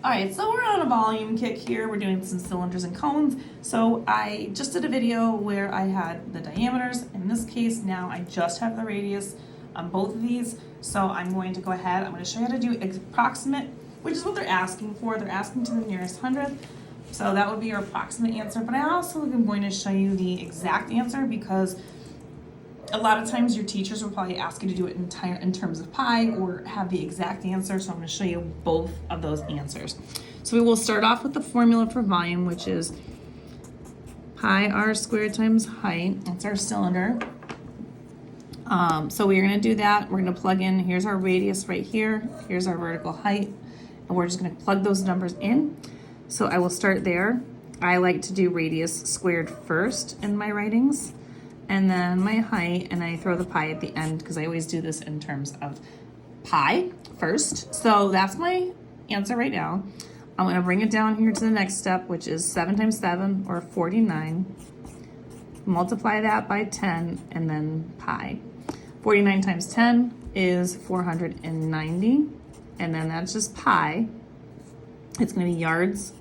All right, so we're on a volume kick here. We're doing some cylinders and cones. So I just did a video where I had the diameters. In this case, now I just have the radius on both of these. So I'm going to go ahead, I'm going to show you how to do approximate, which is what they're asking for. They're asking to the nearest hundredth. So that would be your approximate answer. But I also am going to show you the exact answer because a lot of times your teachers will probably ask you to do it in terms of pi or have the exact answer. So I'm going to show you both of those answers. So we will start off with the formula for volume, which is pi r squared times height. That's our cylinder. So we're going to do that. We're going to plug in, here's our radius right here. Here's our vertical height. And we're just going to plug those numbers in. So I will start there. I like to do radius squared first in my writings, and then my height, and I throw the pi at the end because I always do this in terms of pi first. So that's my answer right now. I'm going to bring it down here to the next step, which is 7 times 7, or 49. Multiply that by 10, and then pi. 49 times 10 is 490, and then that's just pi. It's going to be yards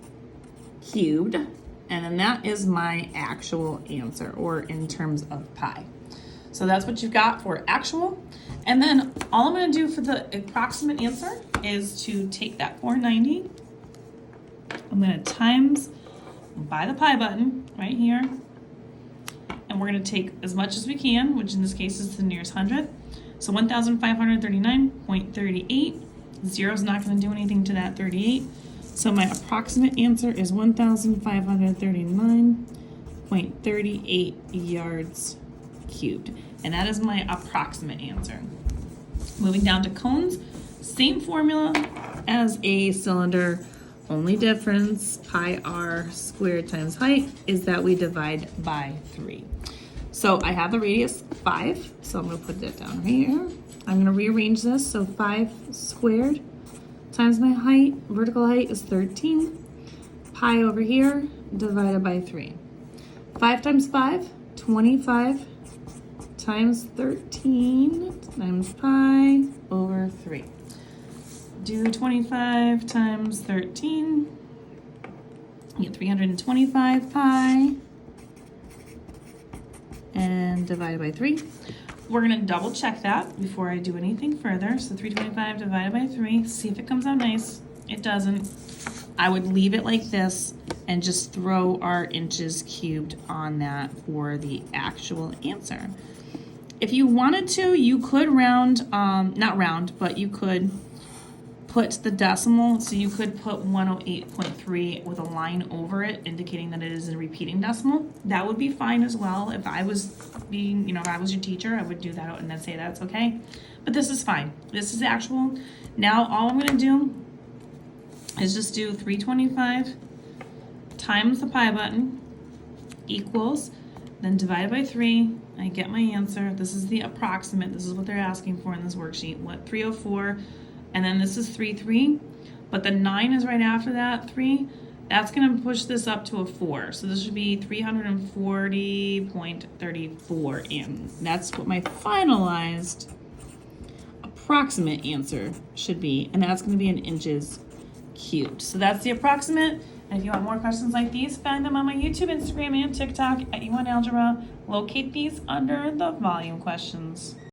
cubed. And then that is my actual answer, or in terms of pi. So that's what you've got for actual. And then all I'm going to do for the approximate answer is to take that 490. I'm going to times by the pi button right here. And we're going to take as much as we can, which in this case is the nearest hundredth. So 1,539.38. Zero is not going to do anything to that 38. So my approximate answer is 1,539.38 yards cubed. And that is my approximate answer. Moving down to cones, same formula as a cylinder, only difference, pi r squared times height, is that we divide by 3. So I have the radius 5, so I'm going to put that down right here. I'm going to rearrange this, so 5 squared times my height, vertical height is 13. Pi over here divided by 3. 5 times 5, 25 times 13 times pi over 3. Do 25 times 13. You get 325 pi and divided by 3. We're going to double check that before I do anything further. So 325 divided by 3, see if it comes out nice. It doesn't. I would leave it like this and just throw our inches cubed on that for the actual answer. If you wanted to, you could round, not round, but you could put the decimal. So you could put 108.3 with a line over it, indicating that it is a repeating decimal. That would be fine as well. If I was being, if I was your teacher, I would do that and then say that's okay. But this is fine. This is actual. Now all I'm going to do is just do 325 times the pi button equals, then divided by 3. I get my answer. This is the approximate. This is what they're asking for in this worksheet. What, 304. And then this is 3, but the 9 is right after that, 3. That's going to push this up to a 4. So this should be 340.34. And that's what my finalized approximate answer should be. And that's going to be in inches cubed. So that's the approximate. And if you want more questions like these, find them on my YouTube, Instagram, and TikTok at YouWantAlgebra. Locate these under the volume questions.